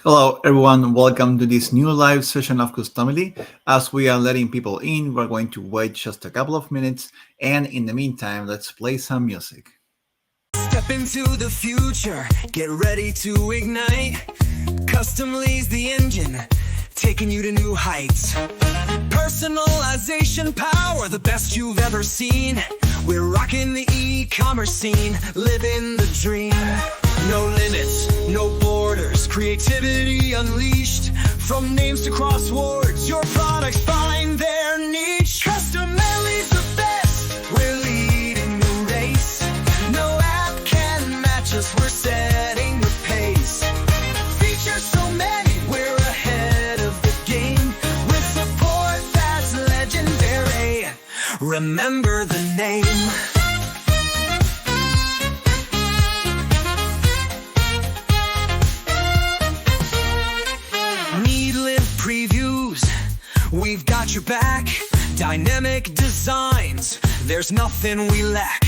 Hello, everyone. Welcome to this new live session of Customily. As we are letting people in, we're going to wait just a couple of minutes. And in the meantime, let's play some music. Step into the future, get ready to ignite. Customly's the engine, taking you to new heights. Personalization power, the best you've ever seen. We're rocking the e-commerce scene, living the dream. No limits, no borders, creativity unleashed. From names to crosswords, your products find their niche. Customily's the best, we're leading the race. No app can match us, we're setting the pace. Features so many, we're ahead of the game. With support that's legendary, remember the name. Previews, we've got your back. Dynamic designs, there's nothing we lack.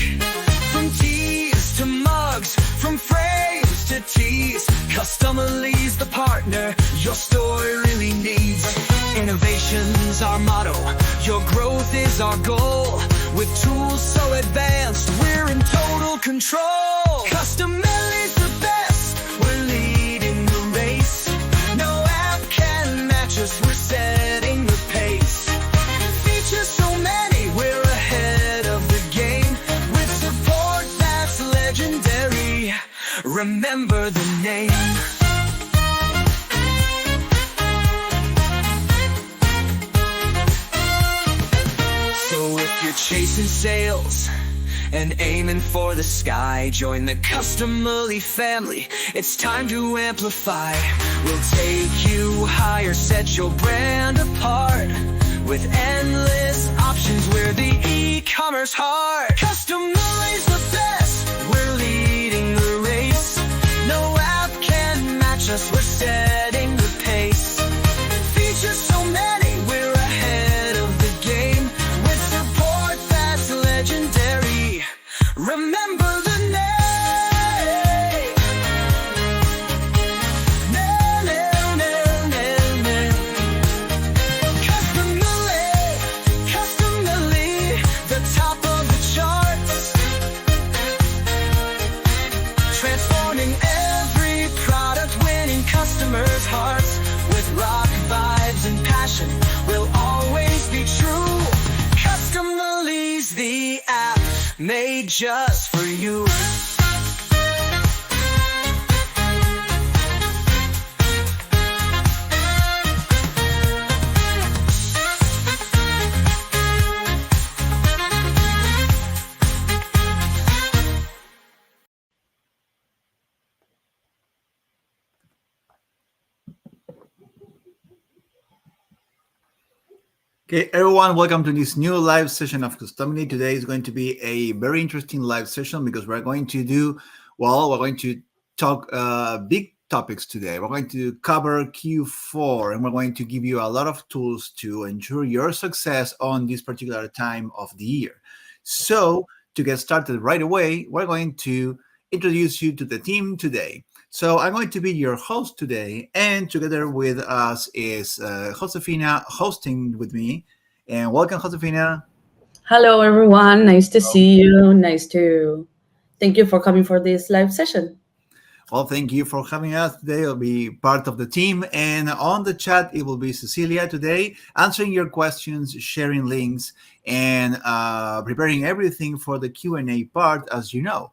From tees to mugs, from frames to tees, Customily's the partner your store really needs. Innovation's our motto, your growth is our goal. With tools so advanced, we're in total control. Customily's the best, we're leading the race. No app can match us, we're setting the pace. Features so many, we're ahead of the game. With support that's legendary, remember the name. So if you're chasing sales and aiming for the sky, join the Customily family, it's time to amplify. We'll take you higher, set your brand apart. With endless options, we're the e-commerce heart. Customily's the best, we're leading the race. No app can match us, we're setting the pace. Features so many, we're ahead of the game. With support that's legendary, remember the name. Customily, the top of the charts. Transforming every product, winning customers' hearts. With rock vibes and passion, we'll always be true. Customily's the app made just for you. Okay, everyone, welcome to this new live session of Customily. Today is going to be a very interesting live session because we're going to talk big topics today. We're going to cover Q4 and we're going to give you a lot of tools to ensure your success on this particular time of the year. So to get started right away, we're going to introduce you to the team today. So I'm going to be your host today, and together with us is Josefina hosting with me. And welcome, Josefina. Hello, everyone. Nice to see you. Thank you for coming for this live session. Well, thank you for having us today. I'll be part of the team. And on the chat, it will be Cecilia today, answering your questions, sharing links, and preparing everything for the Q&A part, as you know.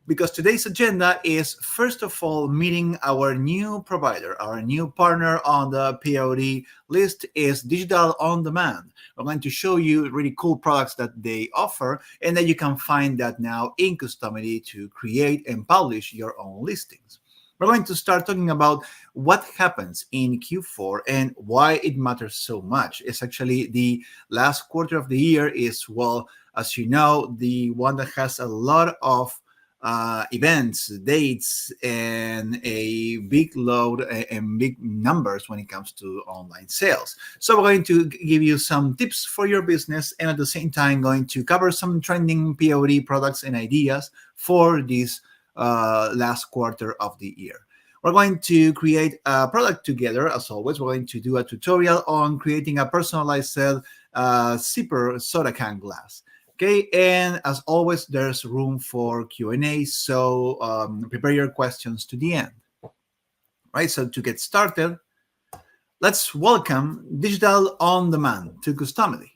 Because today's agenda is, first of all, meeting our new provider. Our new partner on the POD list is Digital On Demand. We're going to show you really cool products that they offer, and that you can find that now in Customily to create and publish your own listings. We're going to start talking about what happens in Q4 and why it matters so much. It's actually the last quarter of the year is, well, as you know, the one that has a lot of events, dates, and a big load and big numbers when it comes to online sales. So we're going to give you some tips for your business, and at the same time going to cover some trending POD products and ideas for this last quarter of the year. We're going to create a product together. As always, we're going to do a tutorial on creating a personalized zipper soda can glass. Okay, and as always, there's room for Q&A, so prepare your questions to the end. Right, so to get started, let's welcome Digital On Demand to Customily.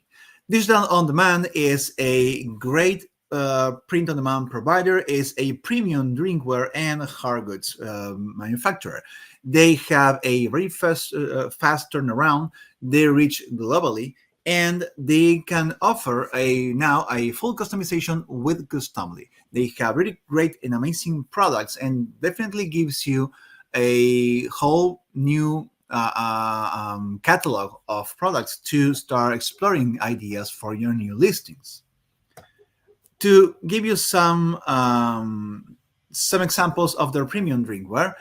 Digital On Demand is a great print-on-demand provider, is a premium drinkware and hard goods manufacturer. They have a very fast turnaround. They reach globally, and they can offer now a full customization with Customily. They have really great and amazing products, and definitely gives you a whole new catalog of products to start exploring ideas for your new listings. To give you some examples of their premium drinkware,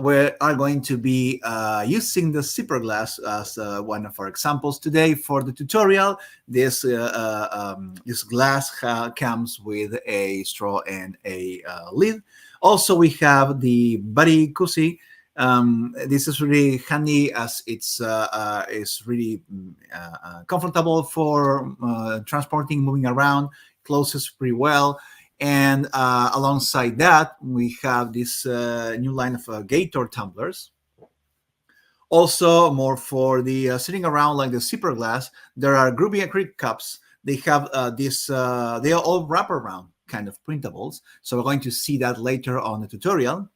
we are going to be using the zipper glass as one of our examples today for the tutorial. This glass comes with a straw and a lid. Also, we have the Buddy Koozie. This is really handy as it's really comfortable for transporting, moving around, closes pretty well. And alongside that, we have this new line of Gator tumblers. Also, more for the sitting around like the zipper glass, there are Groovy acrylic cups. They have they are all wraparound kind of printables. So we're going to see that later on the tutorial.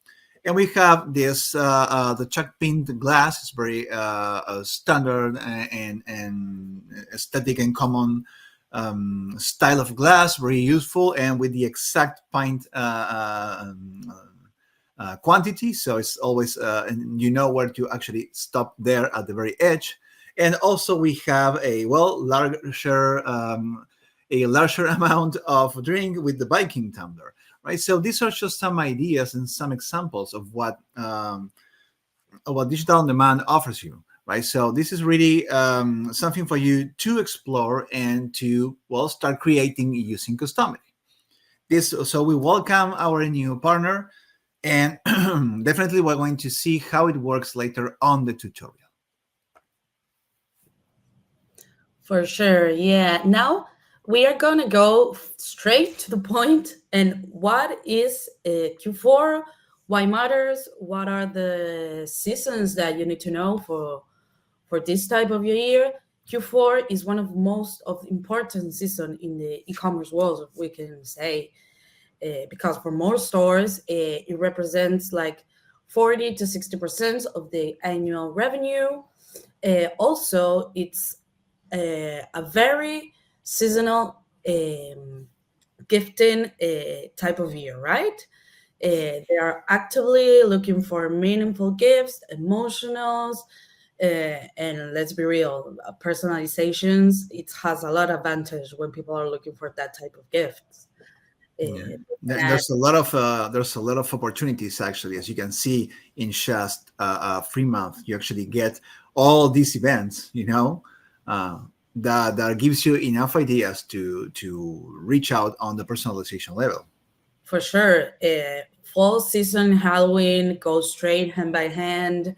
And we have this, the chuck pinned glass. It's very standard and aesthetic and common style of glass, very useful, and with the exact pint quantity. So it's always, and you know where to actually stop there at the very edge. And also we have a larger amount of drink with the Viking tumbler. Right, so these are just some ideas and some examples of what Digital On Demand offers you. Right, so this is really something for you to explore and to start creating using Customily. So we welcome our new partner, and definitely we're going to see how it works later on the tutorial. For sure, yeah. Now we are going to go straight to the point. And what is Q4? Why matters? What are the seasons that you need to know for this type of year? Q4 is one of most of the important season in the e-commerce world, we can say, because for more stores, it represents like 40 to 60% of the annual revenue. Also, it's a very seasonal gifting type of year, right? They are actively looking for meaningful gifts, emotionals, and let's be real, personalizations. It has a lot of advantage when people are looking for that type of gifts. There's a lot of opportunities actually, as you can see in just a free month. You actually get all these events, that gives you enough ideas to reach out on the personalization level. For sure. Fall season, Halloween go straight hand by hand.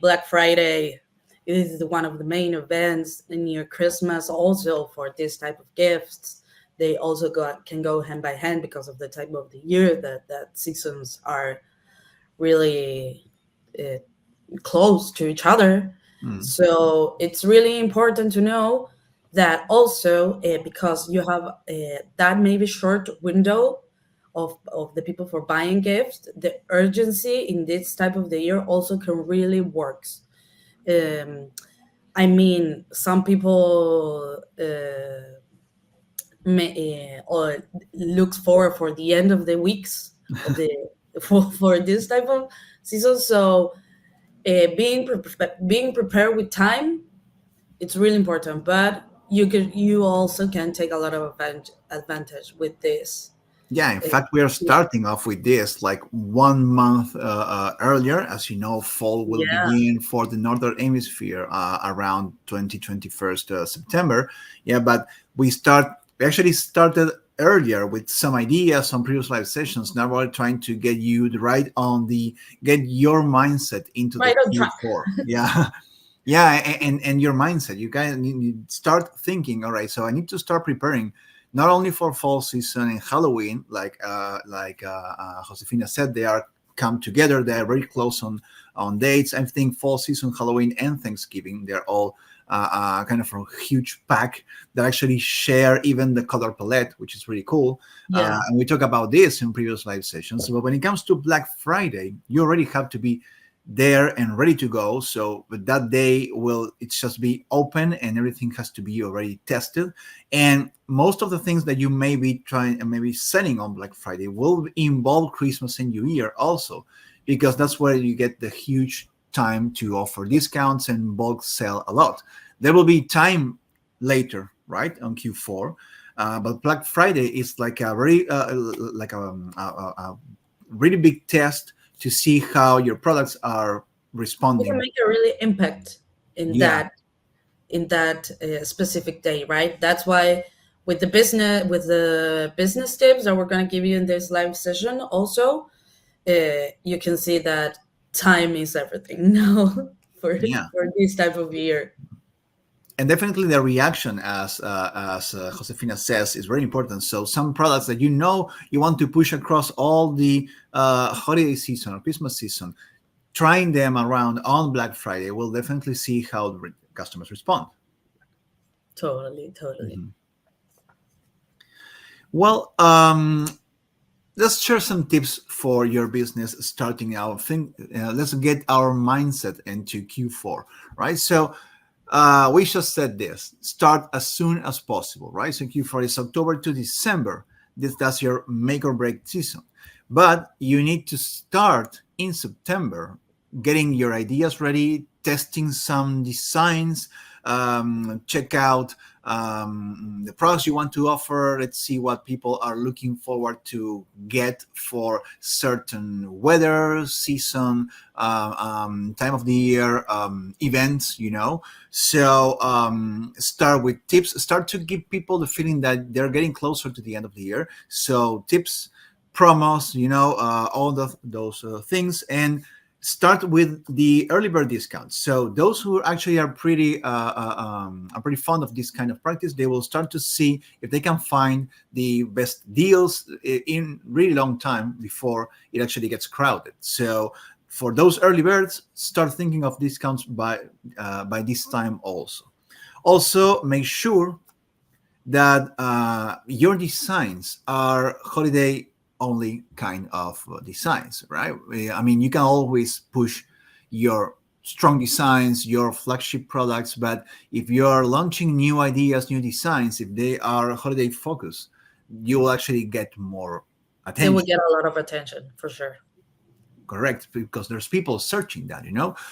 Black Friday is one of the main events, and near Christmas also for this type of gifts. They also can go hand by hand because of the type of the year that seasons are really close to each other. So it's really important to know that also because you have that maybe short window of the people for buying gifts, the urgency in this type of the year also can really works. Some people or looks forward for the end of the weeks of for this type of season. So being prepared with time, it's really important. But you also can take a lot of advantage with this. Yeah, in fact, we are starting off with this like 1 month earlier. As you know, fall will begin for the Northern Hemisphere around 21st September. Yeah, but we actually started earlier with some ideas on previous live sessions. Now we're trying to get you right on the get your mindset into the Right on track. Q4. Yeah. Yeah, and your mindset. You guys need to start thinking. All right, so I need to start preparing, not only for fall season and Halloween, Josefina said, they are come together. They are very close on dates. I think fall season, Halloween, and Thanksgiving, they're all kind of a huge pack that actually share even the color palette, which is really cool. Yeah. And we talk about this in previous live sessions. But when it comes to Black Friday, you already have to be there and ready to go. So but that day will it's just be open and everything has to be already tested. And most of the things that you may be trying and maybe selling on Black Friday will involve Christmas and New Year also, because that's where you get the huge time to offer discounts and bulk sell a lot. There will be time later, right, on Q4. But Black Friday is like a very a really big test to see how your products are You responding. can make a really impact in Yeah, that specific day, right? That's why with the business tips that we're going to give you in this live session, also you can see that time is everything now yeah, for this type of year. and definitely the reaction, as Josefina says, is very important. So some products that you know you want to push across all the holiday season or Christmas season, trying them around on Black Friday will definitely see how the customers respond. Totally, totally. Mhm. Well, let's share some tips for your business starting out. Let's get our mindset into Q4, right? So we just said this: start as soon as possible, right? So Q4 is October to December. That's your make or break season, but you need to start in September, getting your ideas ready, testing some designs, check out the products you want to offer. Let's see what people are looking forward to get for certain weather, season, time of the year, events, So start with tips. Start to give people the feeling that they're getting closer to the end of the year. So tips, promos, all those things, and start with the early bird discounts. So those who actually are pretty fond of this kind of practice, they will start to see if they can find the best deals in really long time before it actually gets crowded. So for those early birds, start thinking of discounts by this time also. Also, make sure that your designs are holiday only kind of designs, right? I mean, you can always push your strong designs, your flagship products, but if you're launching new ideas, new designs, if they are holiday focused, you will actually get more They will attention. get a lot of attention for sure. Correct, because there's people searching that.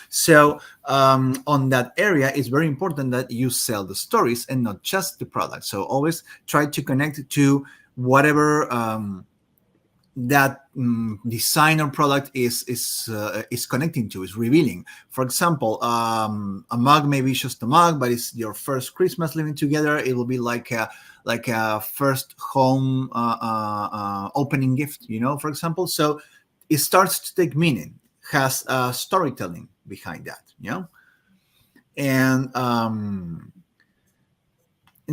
So on that area, it's very important that you sell the stories and not just the product. So always try to connect to whatever that design or product is connecting to, is revealing. For example, a mug may be just a mug, but it's your first Christmas living together. It will be like a first home opening gift, for example. So it starts to take meaning, has storytelling behind that. And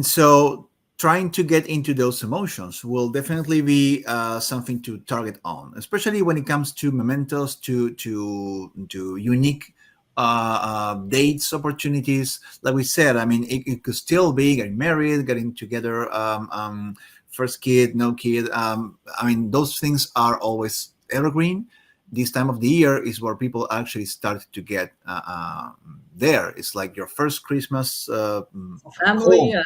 so trying to get into those emotions will definitely be something to target on, especially when it comes to mementos, to unique dates, opportunities. Like we said, I mean, it could still be getting married, getting together, first kid, no kid. I mean, those things are always evergreen. This time of the year is where people actually start to get there. It's like your first Christmas Family, home.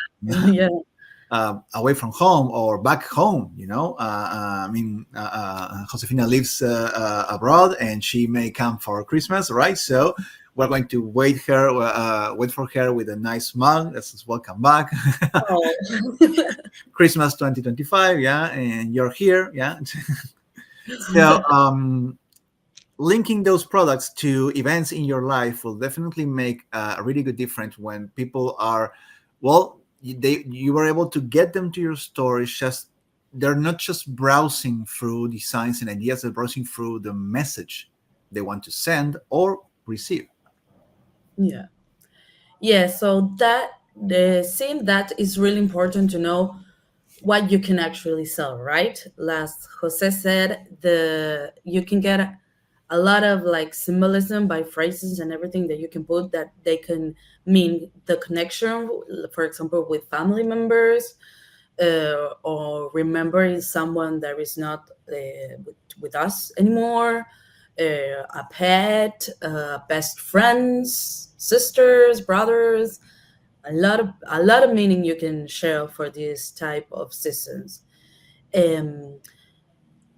yeah. Away from home or back home. I mean, Josefina lives abroad, and she may come for Christmas, right? So we're going to wait for her with a nice mug that says "Welcome back, Oh. Christmas 2025." Yeah, and you're here. Yeah. So linking those products to events in your life will definitely make a really good difference when people are, well, you were able to get them to your store. It's just they're not just browsing through designs and ideas, they're browsing through the message they want to send or receive. Yeah. Yeah, so that the same that is really important to know what you can actually sell, right? Last Jose said, the you can get a lot of like symbolism by phrases and everything that you can put that they can mean the connection, for example, with family members, or remembering someone that is not with us anymore, a pet, best friends, sisters, brothers. A lot of meaning you can share for this type of systems. Um,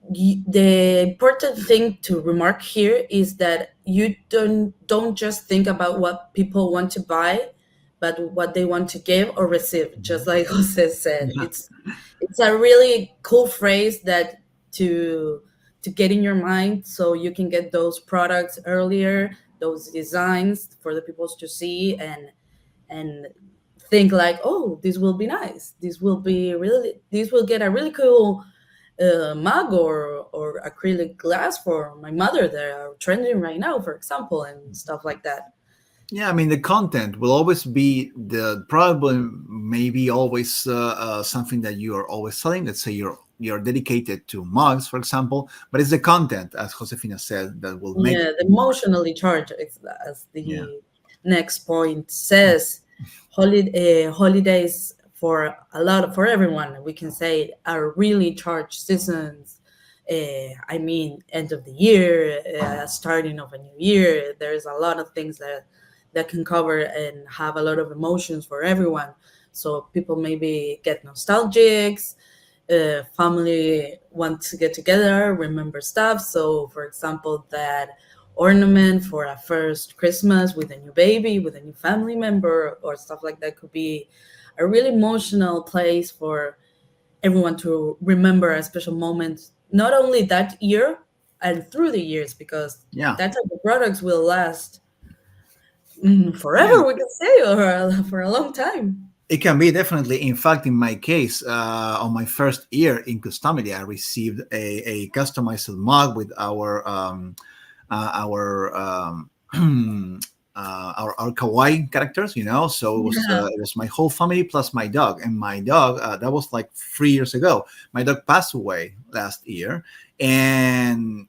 the important thing to remark here is that you don't just think about what people want to buy, but what they want to give or receive. Just like Jose said, it's a really cool phrase that to to get in your mind, so you can get those products earlier, those designs for the people to see, and think like, oh, this will be nice, this will get a really cool mug or acrylic glass for my mother that are trending right now, for example, and stuff like that. Yeah, I mean, the content will always be the problem. Maybe always something that you are always selling. Let's say you're dedicated to mugs, for example, but it's the content, as Josefina said, that will make Yeah, it. the emotionally charged, as Yeah, the next point says. Holidays for everyone, we can say, are really charged seasons. I mean, end of the year, starting of a new year. There's a lot of things that can cover and have a lot of emotions for everyone. So people maybe get nostalgic, family want to get together, remember stuff. So, for example, that ornament for a first Christmas with a new baby, with a new family member, or stuff like that could be a really emotional place for everyone to remember a special moment, not only that year and through the years, because yeah, that type of products will last yeah. forever, we can say, or for a long time. It can be definitely. In fact, in my case, on my first year in Customily, I received a customized mug with our our kawaii characters, so Yeah. it was my whole family plus my dog, and my dog, that was like 3 years ago. My dog passed away last year, and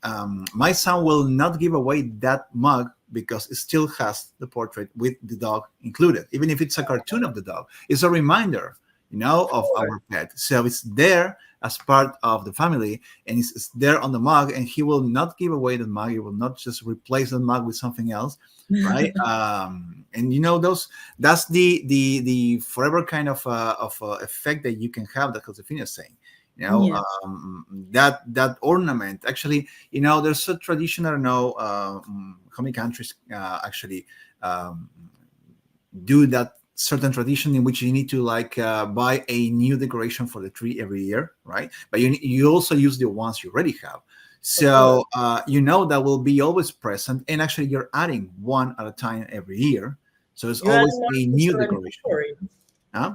my son will not give away that mug because it still has the portrait with the dog included, even if it's a cartoon of the dog. It's a reminder, of Sure. our pet, so it's there as part of the family, and it's there on the mug, and he will not give away the mug. He will not just replace the mug with something else, right? And those that's the forever kind of effect that you can have, that Josefina is saying. Yeah. That ornament, actually, there's a tradition. I don't know how many countries actually do that certain tradition in which you need to like buy a new decoration for the tree every year, right? But you also use the ones you already have, Of course. so that will be always present, and actually you're adding one at a time every year, so it's You're always adding more a to the new story. decoration. Huh?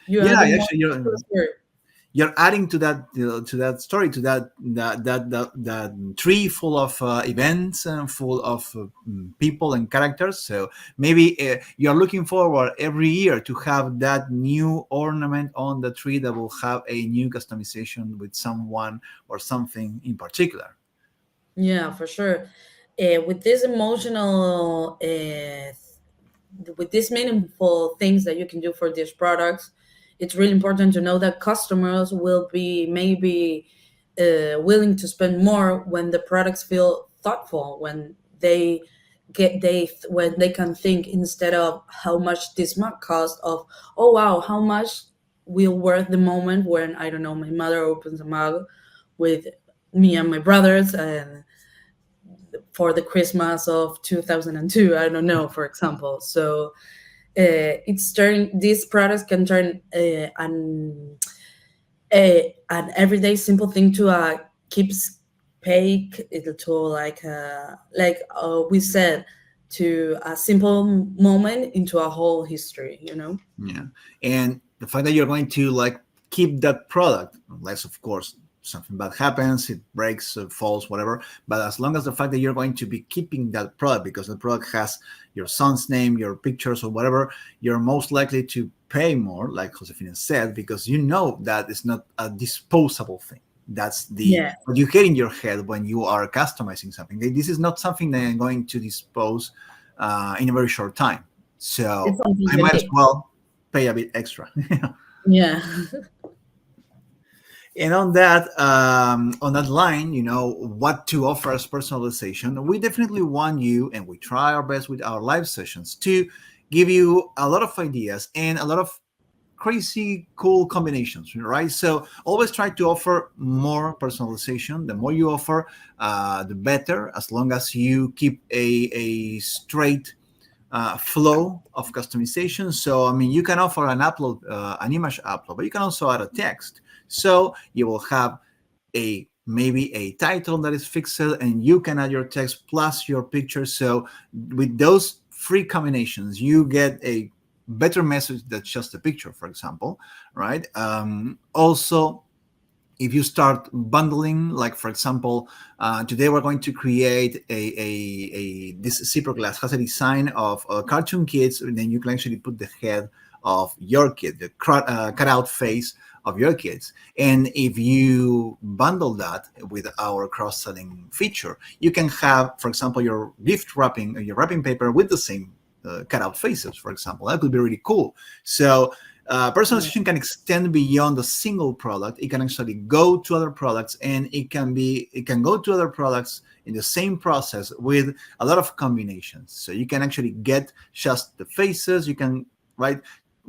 You're Yeah, adding more actually to the story. you're adding to that story, to that tree full of events and full of people and characters. So maybe you're looking forward every year to have that new ornament on the tree that will have a new customization with someone or something in particular. Yeah, for sure. With this emotional, with these meaningful things that you can do for these products, it's really important to know that customers will be maybe willing to spend more when the products feel thoughtful, when when they can think, instead of how much this might cost, of, oh wow, how much will worth the moment when, I don't know, my mother opens a mug with me and my brothers, and for the Christmas of 2002, I don't know, for example. So these products can turn an everyday simple thing to a keepsake, to like we said, to a simple moment into a whole history. Yeah, and the fact that you're going to like keep that product, unless of course something bad happens, it breaks, falls, whatever. But as long as the fact that you're going to be keeping that product because the product has your son's name, your pictures, or whatever, you're most likely to pay more, like Josefina said, because you know that it's not a disposable thing. That's the Yeah, what you get in your head when you are customizing something. This is not something that I'm going to dispose in a very short time. it's So something I might as unique. well pay a bit extra. Yeah. And on that line, what to offer as personalization. We definitely want you, and we try our best with our live sessions to give you a lot of ideas and a lot of crazy cool combinations, right? So always try to offer more personalization. The more you offer, the better, as long as you keep a straight flow of customization. So, I mean, you can offer an image upload, but you can also add a text. So you will have maybe a title that is fixed, and you can add your text plus your picture. So with those free combinations, you get a better message than just a picture, for example, right? Also, if you start bundling, like for example, today we're going to create this zipper glass has a design of cartoon kids, and then you can actually put the head of your kid, the cutout face of your kids. And if you bundle that with our cross-selling feature, you can have, for example, your gift wrapping, your wrapping paper with the same cutout faces, for example. That could be really cool. So personalization can extend beyond a single product. It can actually go to other products, and it can go to other products in the same process with a lot of combinations. So you can actually get just the faces. You can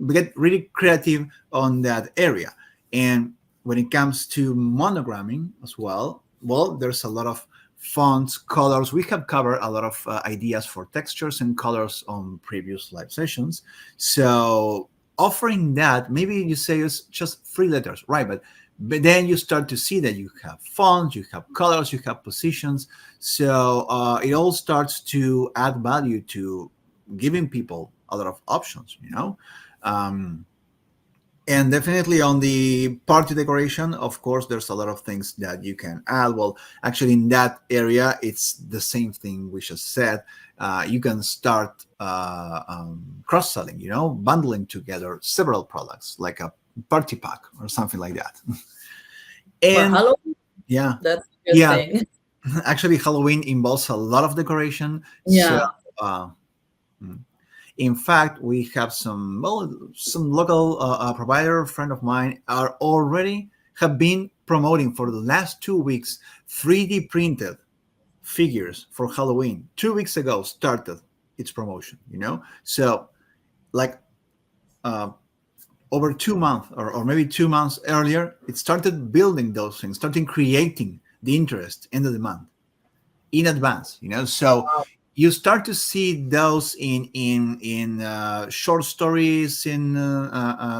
get really creative on that area. And when it comes to monogramming as well, there's a lot of fonts, colors. We have covered a lot of ideas for textures and colors on previous live sessions. So offering that, maybe you say it's just 3 letters, right? But then you start to see that you have fonts, you have colors, you have positions. So it all starts to add value to giving people a lot of options, and definitely on the party decoration, of course, there's a lot of things that you can add. Well, actually, in that area, it's the same thing we just said. You can start cross-selling, bundling together several products, like a party pack or something like that. For And Halloween, yeah, that's a good yeah, thing. actually, Halloween involves a lot of decoration. So, Yeah. in fact, we have some local provider friend of mine have been promoting for the last 2 weeks 3D printed figures for Halloween. 2 weeks ago started its promotion. So like over 2 months or maybe 2 months earlier, it started building those things, starting creating the interest and the demand in advance. So you start to see those in short stories, in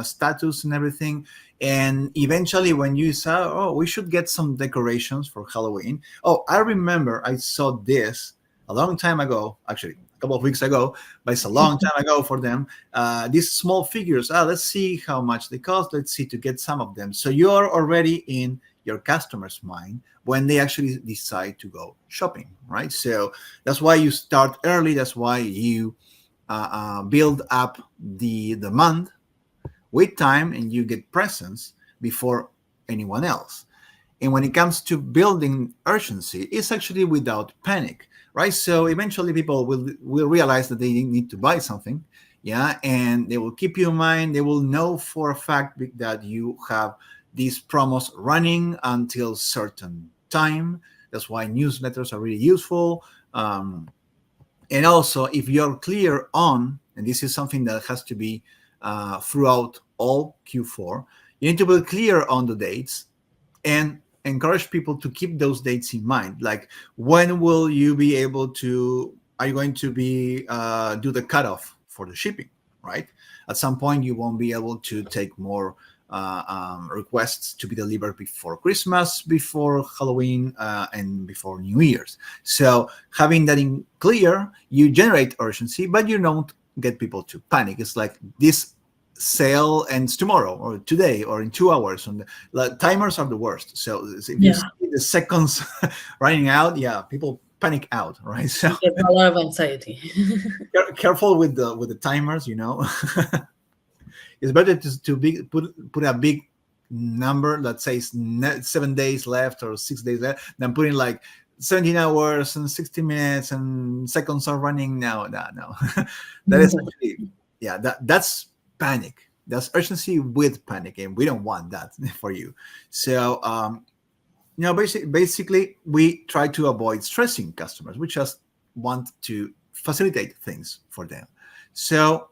status and everything. And eventually when you saw, we should get some decorations for Halloween. I remember I saw this a long time ago, actually a couple of weeks ago, but it's a long time ago for them. These small figures, let's see how much they cost. Let's see to get some of them. So you're already in your customer's mind when they actually decide to go shopping, right? So that's why you start early. That's why you build up the demand with time, and you get presents before anyone else. And when it comes to building urgency, it's actually without panic, right? So eventually people will realize that they need to buy something, and they will keep you in mind. They will know for a fact that you have these promos running until certain time. That's why newsletters are really useful. And also, if you're clear on, and this is something that has to be throughout all Q4, you need to be clear on the dates and encourage people to keep those dates in mind. Like, when will you be able to, are you going to be do the cutoff for the shipping, right? At some point, you won't be able to take more requests to be delivered before Christmas, before Halloween, and before New Year's. So having that in clear, you generate urgency, but you don't get people to panic. It's like this sale ends tomorrow or today or in 2 hours. And the timers are the worst. So if you Yeah, see the seconds running out, yeah, people panic out, right? So you get a lot of anxiety. careful with the timers. It's better put a big number that says 7 days left or 6 days left than putting like 17 hours and 60 minutes and seconds are running now. No. That is actually, yeah, that's panic. That's urgency with panic, and we don't want that for you. So basically we try to avoid stressing customers. We just want to facilitate things for them. So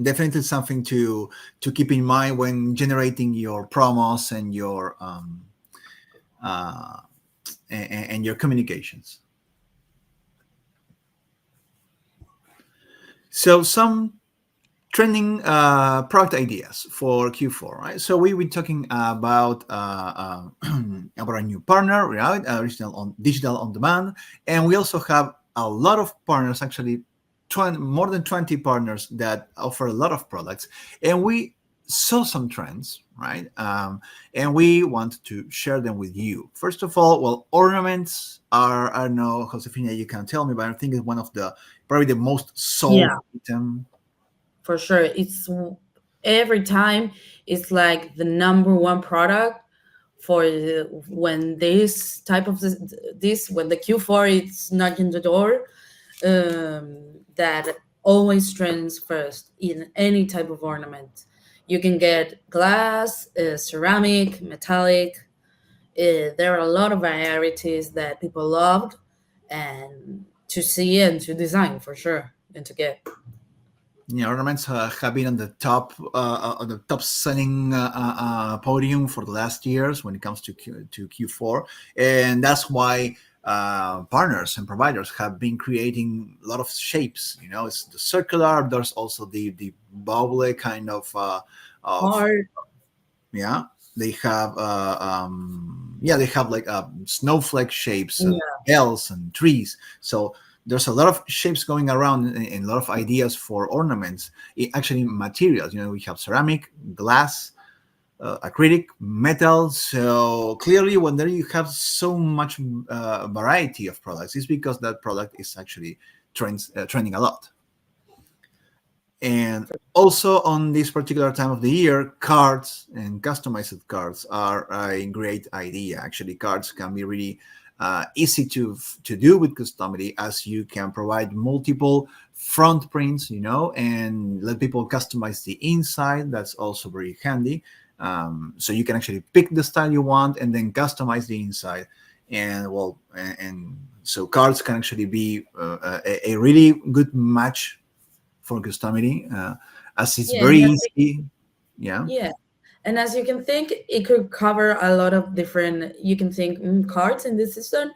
definitely something to keep in mind when generating your promos and your uh, and your communications. So some trending product ideas for Q4, right? So we were talking about about a new partner, right? Digital on demand, and we also have a lot of partners, actually, more than 20 partners that offer a lot of products, and we saw some trends, right? And we want to share them with you. First of all, well, ornaments are, I don't know, Josefina, you can tell me, but I think it's one of the probably the most sold Yeah, item. for sure. It's every time it's like the number one product for when this type of this when the Q4 is knocking the door. That always trends first in any type of ornament. You can get glass, ceramic, metallic. There are a lot of varieties that people loved and to see and to design for sure and to get. Yeah, ornaments have been on the top selling podium for the last years when it comes to Q4, and that's why partners and providers have been creating a lot of shapes. It's the circular. There's also the bubble kind of Art, yeah. They have they have like snowflake shapes and yeah, bells and trees. So there's a lot of shapes going around and a lot of ideas for ornaments. Actually, materials. We have ceramic, glass, acrylic, metal. So clearly, when there you have so much variety of products, it's because that product is actually trending a lot. And also on this particular time of the year, cards and customized cards are a great idea. Actually, cards can be really easy to do with Customily, as you can provide multiple front prints, and let people customize the inside. That's also very handy. So you can actually pick the style you want and then customize the inside. And so cards can actually be a really good match for Customily, as it's yeah, very easy. Yeah. yeah. And as you can think, it could cover a lot of different. You can think cards in this season.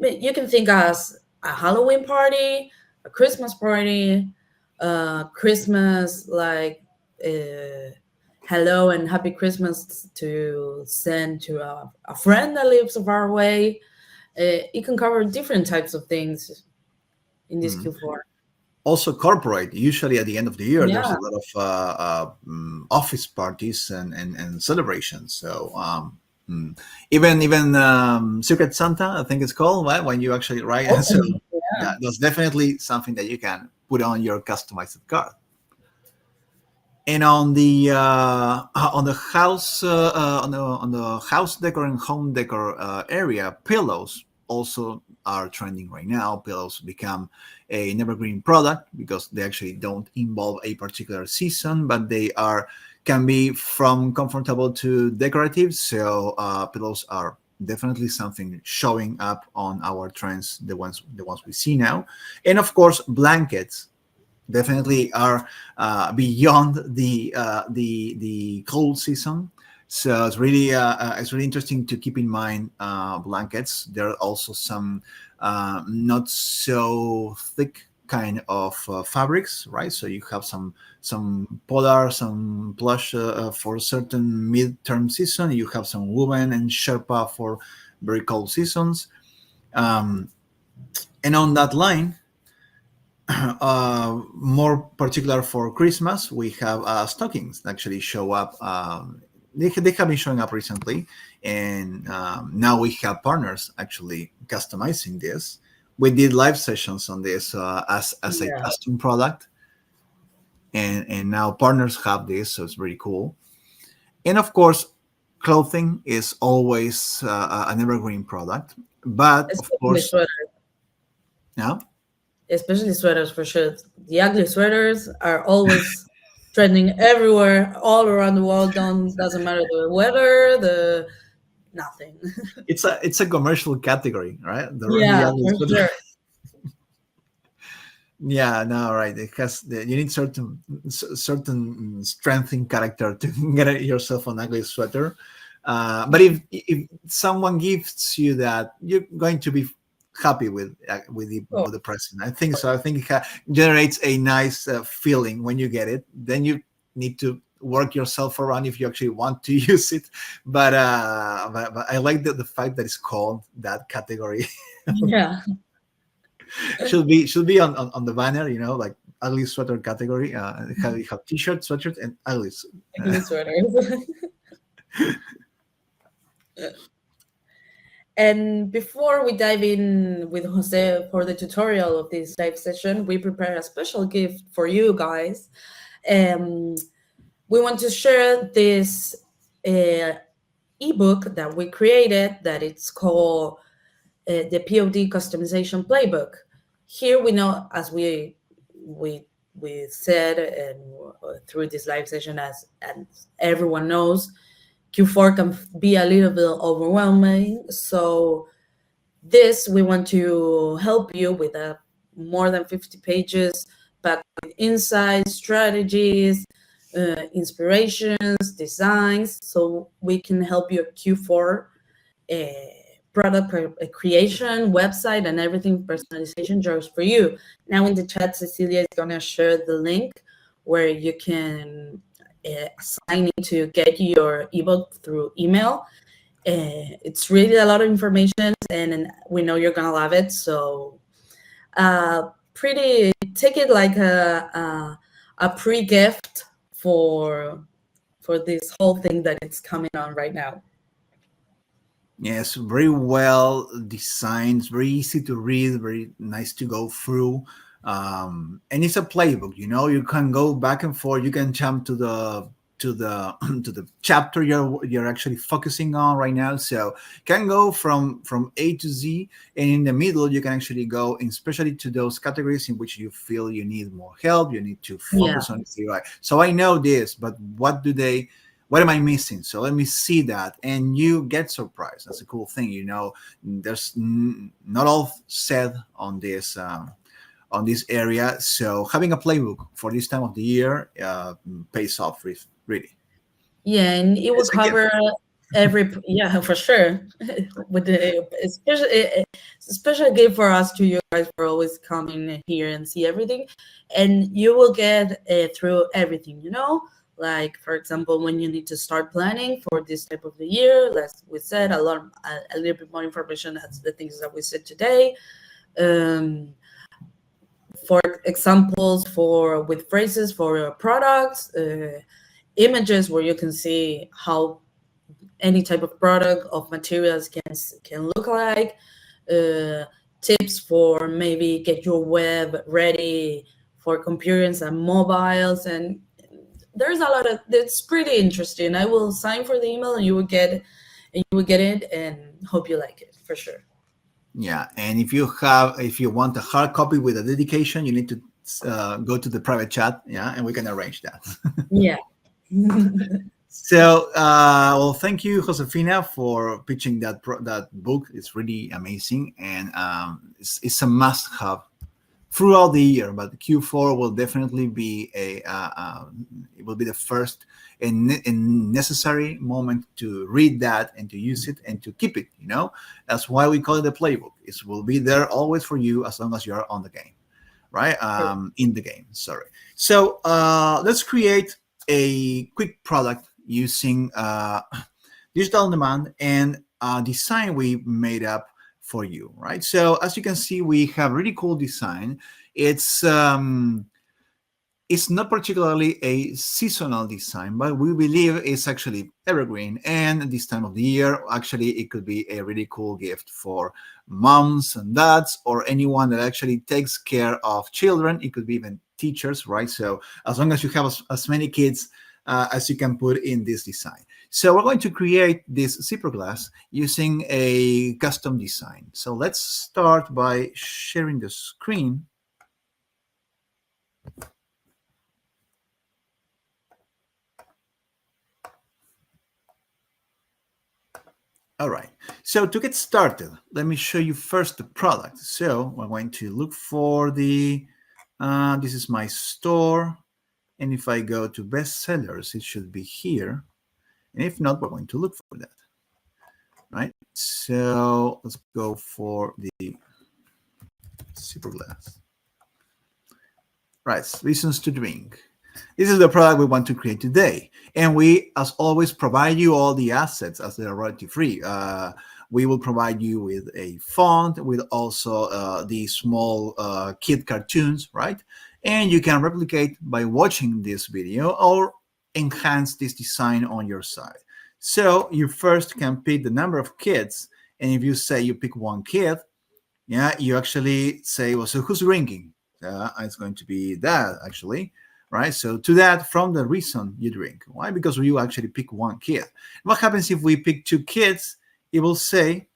You can think as a Halloween party, a Christmas party, Christmas like hello and happy Christmas to send to a friend that lives far away. It can cover different types of things in this Mhm. Q4. Also, corporate. Usually, at the end of the year, there's Yeah, a lot of office parties and celebrations. So even Secret Santa, I think it's called, right? When you actually write. So opening. Yeah, that's definitely something that you can put on your customized card. And on the house on the house decor and home decor area, pillows also are trending right now. Pillows become an evergreen product because they actually don't involve a particular season, but they can be from comfortable to decorative. So pillows are definitely something showing up on our trends, the ones we see now. And of course, blankets definitely are beyond the cold season. So it's really interesting to keep in mind blankets. There are also some not so thick kind of fabrics, right? So you have some polar, some plush for certain midterm season. You have some woven and Sherpa for very cold seasons. And on that line, more particular for Christmas, we have stockings that actually show up. They have been showing up recently, and now we have partners actually customizing this. We did live sessions on this as a Yeah. custom product, and now partners have this, so it's very cool. And of course, clothing is always an evergreen product, but of Especially course, sweaters. yeah. Especially sweaters for sure. The ugly sweaters are always trending everywhere, all around the world. Don't doesn't matter the weather, the nothing. It's a commercial category, right? The Yeah, ugly for sweater. sure. Yeah, no, right. It has you need certain strength in character to get yourself an ugly sweater. But if someone gives you that, you're going to be happy Oh, with the present. I think so. I think it generates a nice feeling when you get it. Then you need to work yourself around if you actually want to use it. But I like the fact that it's called that category. yeah, Should be on the banner, like ugly sweater category. Have t-shirts, sweatshirts, and ugly. ugly sweaters. And before we dive in with Jose for the tutorial of this live session, we prepare a special gift for you guys. Um, we want to share this uh, ebook that we created that it's called the POD Customization Playbook. Here we know, as we we said, and through this live session, as and everyone knows, Q4 can be a little bit overwhelming. So this we want to help you with a more than 50 pages packed with insights, strategies, inspirations, designs, so we can help you at Q4 product creation, website, and everything personalization jobs for you. Now in the chat, Cecilia is going to share the link where you can sign in to get your ebook through email. It's really a lot of information, and we know you're going to love it. So pretty, take it like a pre-gift for this whole thing that it's coming on right now. Yes, very well designed, very easy to read, very nice to go through. And it's a playbook, you can go back and forth. You can jump to the to the chapter you're actually focusing on right now. So can go from A to Z, and in the middle you can actually go, especially to those categories in which you feel you need more help, you need to Yeah. focus on it. Right, so I know this, but what am I missing? So let me see that, and you get surprised. That's a cool thing. There's not all said on this area. So having a playbook for this time of the year pays off, really. Yeah, and it will It's a gift. cover every, yeah, for sure. With the special gift for us to you guys for always coming here and see everything, and you will get through everything. Like for example, when you need to start planning for this type of the year, as we said, a little bit more information as the things that we said today. For examples with phrases for your products, images where you can see how any type of product of materials can look like, tips for maybe get your web ready for computers and mobiles, and there's a lot of, it's pretty interesting. I will sign for the email, and you will get it, and hope you like it for sure. Yeah, and if you want a hard copy with a dedication, you need to go to the private chat, yeah, and we can arrange that. Yeah. So, well, thank you, Josefina, for pitching that book. It's really amazing, and it's a must-have throughout the year. But Q4 will definitely be it will be the first and necessary moment to read that and to use it and to keep it. That's why we call it the playbook. It will be there always for you as long as you are on the game, right? In the game. Sorry. So let's create a quick product using digital on demand and design we made up for you, right? So as you can see, we have really cool design. It's not particularly a seasonal design, but we believe it's actually evergreen. And this time of the year, actually, it could be a really cool gift for moms and dads or anyone that actually takes care of children. It could be even teachers, right? So as long as you have as many kids as you can put in this design. So we're going to create this zipper glass using a custom design. So let's start by sharing the screen. All right, so to get started, let me show you first the product. So we're going to look for this is my store. And if I go to bestsellers, it should be here. And if not, we're going to look for that, right? So let's go for the zipper glass. Right, reasons to drink. This is the product we want to create today. And we, as always, provide you all the assets as they are royalty free. We will provide you with a font, with also the small kid cartoons, right? And you can replicate by watching this video or enhance this design on your side. So you first can pick the number of kids. And if you say you pick one kid, yeah, you actually say, well, so who's drinking? It's going to be that, actually. Right, so to that, from the reason you drink. Why? Because you actually pick one kid. What happens if we pick two kids? It will say,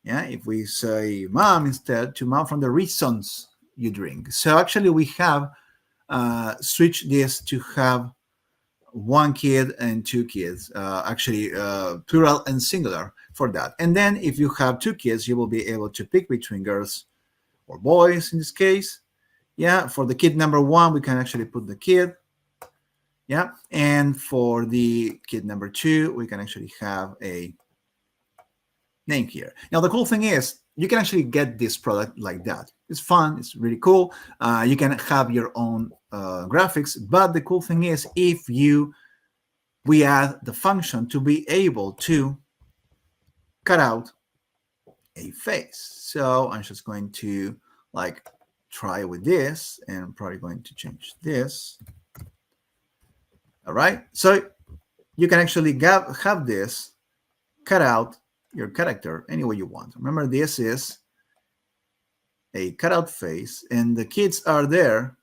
yeah, if we say mom instead, to mom from the reasons you drink. So actually we have switched this to have one kid and two kids, actually plural and singular for that. And then if you have two kids, you will be able to pick between girls or boys in this case. Yeah, for the kid number one, we can actually put the kid. Yeah, and for the kid number two, we can actually have a name here. Now, the cool thing is you can actually get this product like that. It's fun. It's really cool. You can have your own graphics. But the cool thing is we add the function to be able to cut out a face. So I'm just going to try with this, and I'm probably going to change this. All right, so you can actually have this cut out your character any way you want. Remember, this is a cutout face, and the kids are there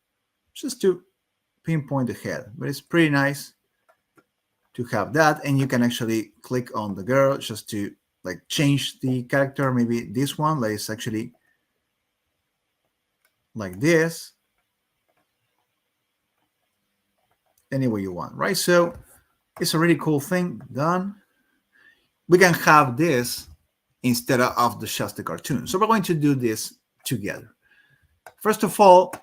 just to pinpoint the head, but it's pretty nice to have that. And you can actually click on the girl just to change the character. Maybe this one, let's actually like this, any way you want, right? So it's a really cool thing done. We can have this instead of just the cartoon. So we're going to do this together. First of all,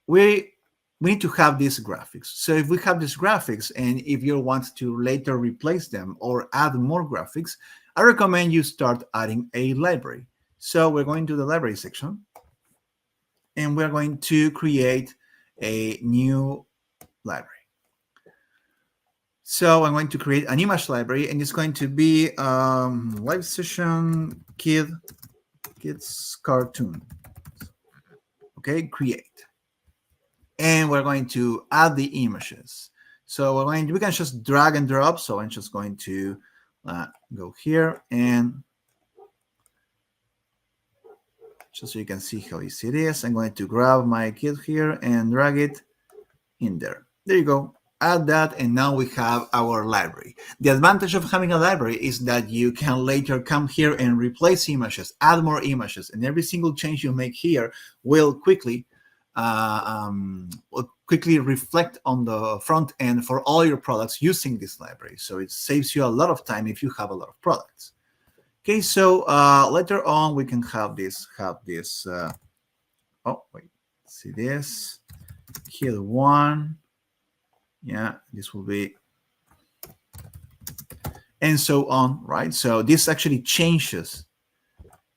we need to have these graphics. So if we have these graphics, and if you want to later replace them or add more graphics, I recommend you start adding a library. So we're going to the library section, and we're going to create a new library. So I'm going to create an image library, and it's going to be live session kids cartoon. Okay, create. And we're going to add the images. So we can just drag and drop. So I'm just going to go here, and just so you can see how easy it is, I'm going to grab my kid here and drag it in there. There you go. Add that, and now we have our library. The advantage of having a library is that you can later come here and replace images, add more images, and every single change you make here will quickly reflect on the front end for all your products using this library. So it saves you a lot of time if you have a lot of products. Okay, so later on we can have this. Oh wait, see this kid one. Yeah, this will be, and so on, right? So this actually changes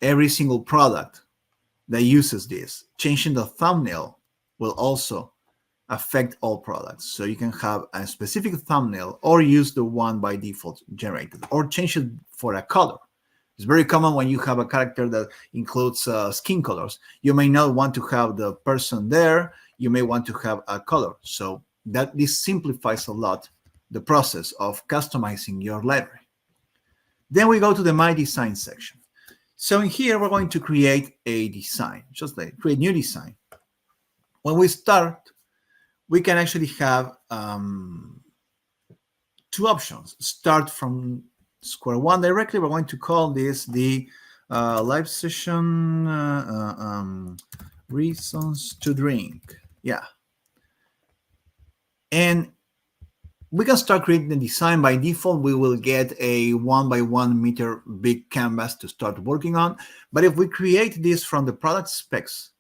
every single product that uses this. Changing the thumbnail will also affect all products. So you can have a specific thumbnail or use the one by default generated, or change it for a color. It's very common when you have a character that includes skin colors. You may not want to have the person there. You may want to have a color. So this simplifies a lot the process of customizing your library. Then we go to the My Design section. So in here, we're going to create a design, just like create new design. When we start, we can actually have two options. Start from square one directly. We're going to call this the live session reasons to drink. Yeah. And we can start creating the design. By default, we will get a 1 by 1 meter big canvas to start working on. But if we create this from the product specs,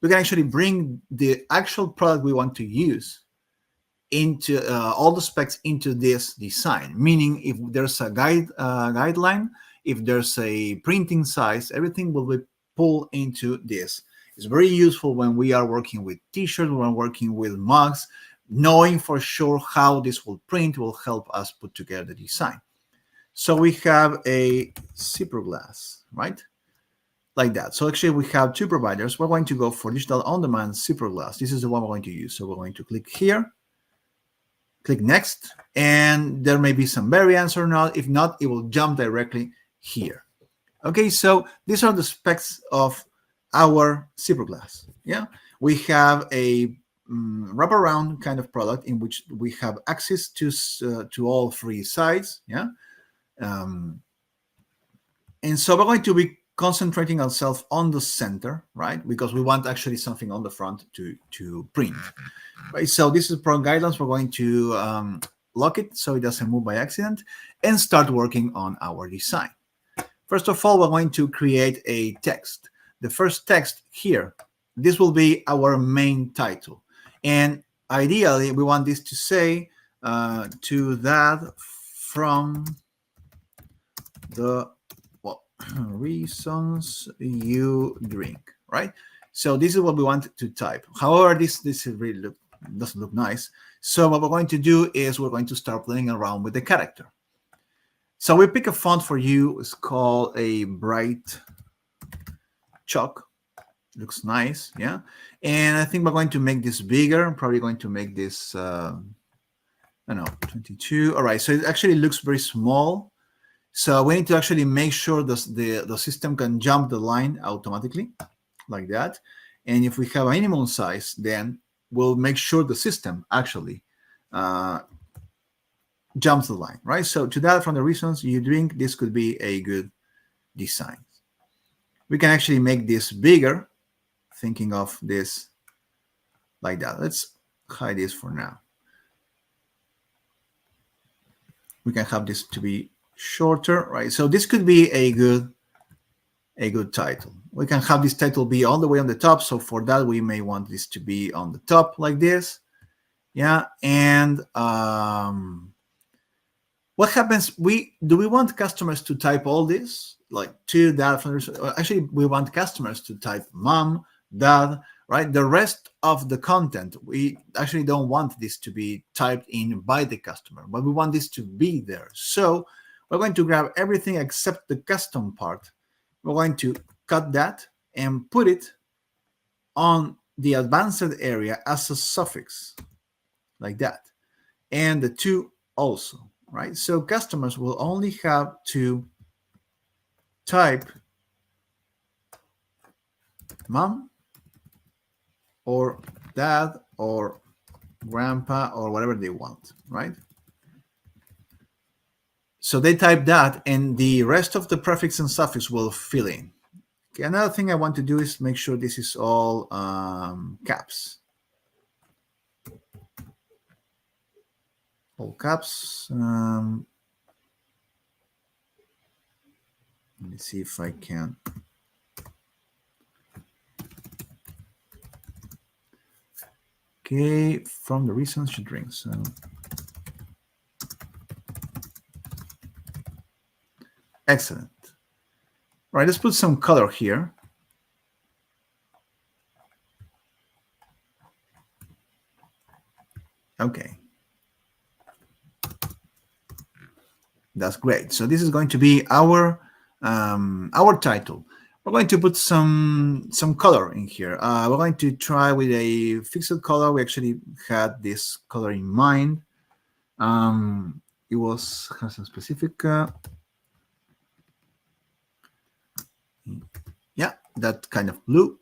we can actually bring the actual product we want to use into all the specs into this design. Meaning, if there's a guideline, if there's a printing size, everything will be pulled into this. It's very useful when we are working with t-shirts, when we're working with mugs. Knowing for sure how this will print will help us put together the design. So we have a zipper glass, right? Like that. So actually we have two providers. We're going to go for digital on-demand zipper glass. This is the one we're going to use. So we're going to click here, click next, and there may be some variants or not. If not, it will jump directly here. Okay, so these are the specs of our zipper glass. Yeah, we have a wraparound kind of product in which we have access to all three sides. Yeah, and so we're going to be concentrating ourselves on the center, right? Because we want actually something on the front to print. Right. So this is product guidelines. We're going to lock it so it doesn't move by accident and start working on our design. First of all, we're going to create a text. The first text here, this will be our main title. And ideally, we want this to say to that from the reasons you drink, right? So this is what we want to type. However, this really doesn't look nice. So what we're going to do is we're going to start playing around with the character. So we pick a font for you. It's called a bright chalk. Looks nice, yeah. And I think we're going to make this bigger. I'm probably going to make this, I don't know, 22. All right, so it actually looks very small. So we need to actually make sure the system can jump the line automatically, like that. And if we have a minimum size, then we'll make sure the system actually jumps the line, right? So to that, from the reasons you drink, this could be a good design. We can actually make this bigger. Thinking of this like that. Let's hide this for now. We can have this to be shorter, right? So this could be a good title. We can have this title be all the way on the top. So for that, we may want this to be on the top like this. Yeah. And what happens? Do we want customers to type all this? Like to that? Actually, we want customers to type mom, dad, right? The rest of the content, we actually don't want this to be typed in by the customer, but we want this to be there. So we're going to grab everything except the custom part. We're going to cut that and put it on the advanced area as a suffix, like that. And the to also, right? So customers will only have to type mom, or dad, or grandpa, or whatever they want, right? So they type that, and the rest of the prefix and suffix will fill in. Okay, another thing I want to do is make sure this is all caps. All caps. Let me see if I can. Okay, from the reasons she drinks. Excellent. All right, let's put some color here. Okay. That's great. So this is going to be our our title. We're going to put some color in here. We're going to try with a fixed color. We actually had this color in mind. It has a specific. Yeah, that kind of blue.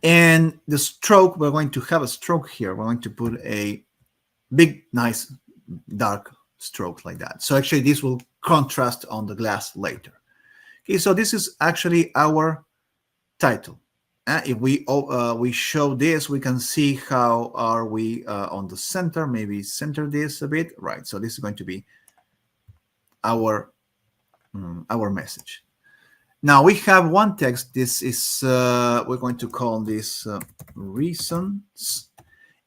And the stroke, we're going to have a stroke here. We're going to put a big, nice, dark stroke like that. So actually, this will contrast on the glass later. Okay, so this is actually our title. If we show this, we can see how are we on the center. Maybe center this a bit, right? So this is going to be our message. Now we have one text. This is we're going to call this reasons,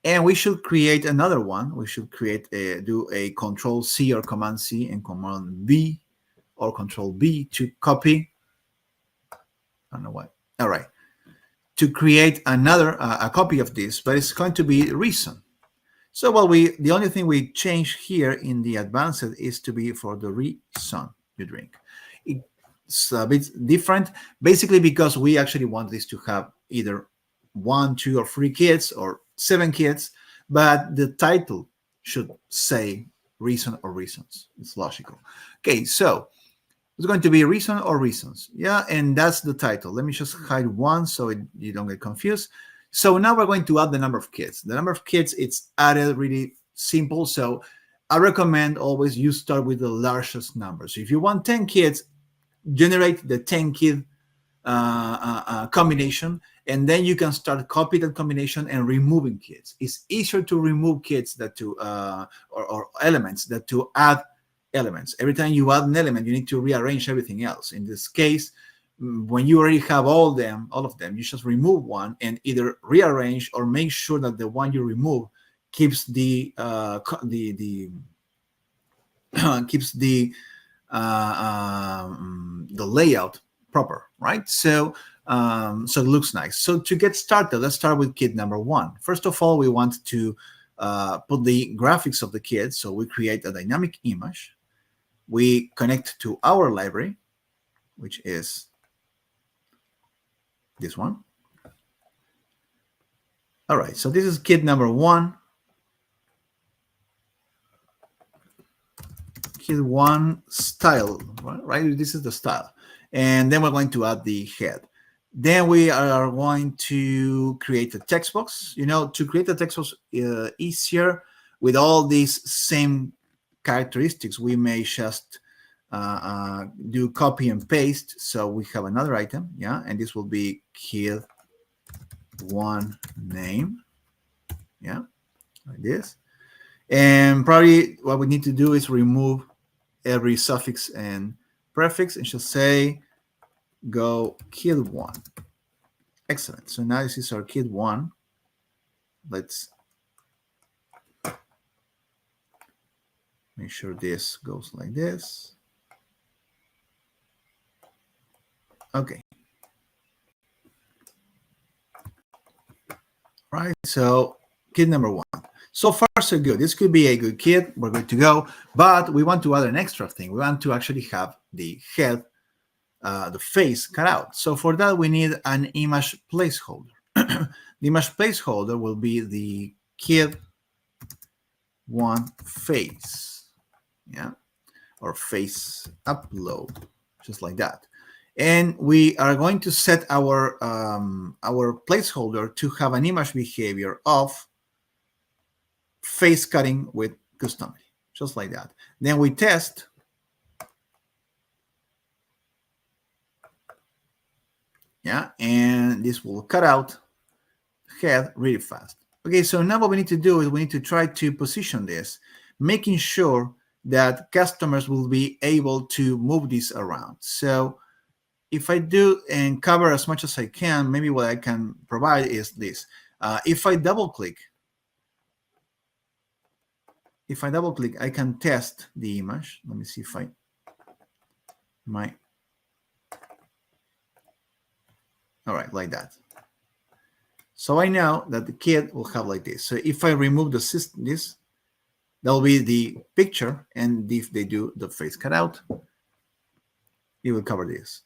and we should create another one. We should do a Control C or Command C and Command V or Control B to copy. I don't know why. All right, to create another a copy of this, but it's going to be reason. So the only thing we change here in the advanced is to be for the reason you drink. It's a bit different, basically because we actually want this to have either 1, 2, or 3 kids or 7 kids, but the title should say reason or reasons. It's logical. Okay, so it's going to be reason or reasons. Yeah, and that's the title. Let me just hide one so you don't get confused. So now we're going to add the number of kids. The number of kids, it's added really simple. So I recommend always you start with the largest number. So if you want 10 kids, generate the 10 kid combination, and then you can start copying that combination and removing kids. It's easier to remove kids than to or elements than to add elements. Every time you add an element, you need to rearrange everything else. In this case, when you already have all of them, you just remove one and either rearrange or make sure that the one you remove keeps the layout proper, right? So so it looks nice. So to get started, let's start with kid number 1. First of all, we want to put the graphics of the kids. So we create a dynamic image. We connect to our library, which is this one. All right, so this is kid number 1. Kid 1 style, right? This is the style. And then we're going to add the head. Then we are going to create a text box. You know, to create a text box easier with all these same characteristics, we may just do copy and paste. So we have another item, yeah, and this will be kid 1 name, yeah, like this. And probably what we need to do is remove every suffix and prefix and just say go kid 1. Excellent. So now this is our kid 1. Let's make sure this goes like this. Okay. Right. So kid number 1. So far, so good. This could be a good kid. We're good to go. But we want to add an extra thing. We want to actually have the head, the face cut out. So for that, we need an image placeholder. The image placeholder will be the kid 1 face, yeah, or face upload, just like that. And we are going to set our placeholder to have an image behavior of face cutting with Customily, just like that. Then we test. Yeah, and this will cut out head really fast. Okay, so now what we need to do is we need to try to position this, making sure that customers will be able to move this around. So if I do and cover as much as I can, maybe what I can provide is this. If I double click, I can test the image. Let me see if I might. All right, like that. So I know that the kid will have like this. So if I remove this, that will be the picture. And if they do the face cutout, it will cover this.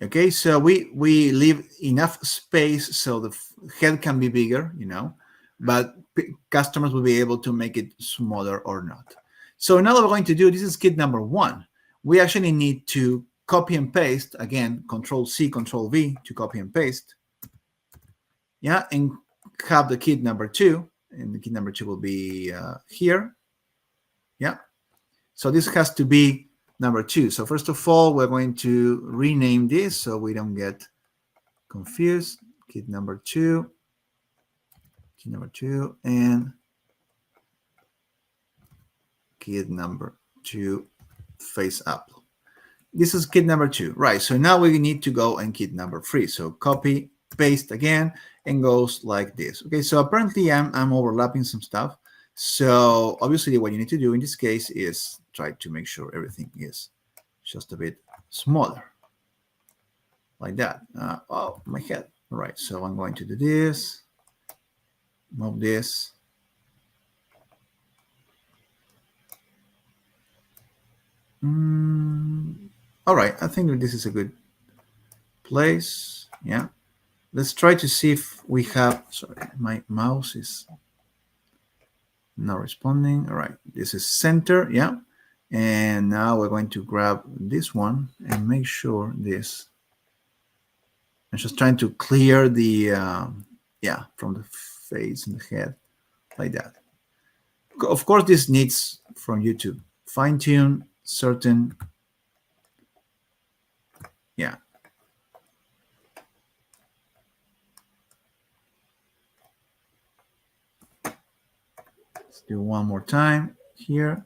Okay, so we leave enough space so the head can be bigger, but customers will be able to make it smaller or not. So now what we're going to do, this is kit number 1. We actually need to copy and paste, again, Control C, Control V to copy and paste. Yeah, and have the kit number 2, and the kit number 2 will be here. Yeah, so this has to be number 2. So first of all, we're going to rename this so we don't get confused. Kit number 2, and kit number 2 face up. This is kit number 2, right? So now we need to go and kit number 3. So copy, paste again, and goes like this. Okay, so apparently I'm overlapping some stuff. So obviously what you need to do in this case is try to make sure everything is just a bit smaller, like that. Oh, my head. All right, so I'm going to do this, move this. All right, I think this is a good place. Yeah, let's try to see if we have, sorry, my mouse is not responding. All right, this is center. Yeah, and now we're going to grab this one and make sure this. I'm just trying to clear the yeah, from the face and the head, like that. Of course, this needs from you to fine tune certain, yeah. Let's do one more time here.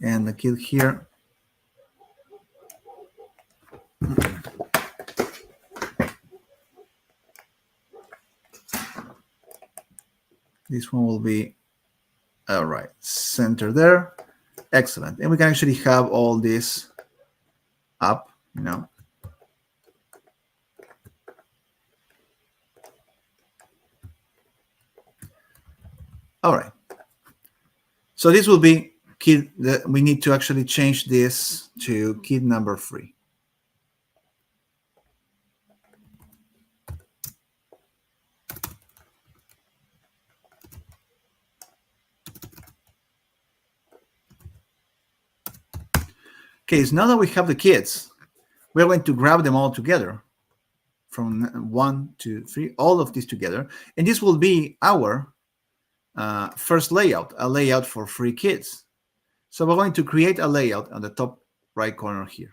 And the kit here. This one will be, all right, center there. Excellent. And we can actually have all this up, All right. So this will be kit that we need to actually change this to kit number 3. Okay, so now that we have the kits, we're going to grab them all together from 1, 2, 3, all of these together. And this will be our first layout, a layout for free kits. So we're going to create a layout on the top right corner here.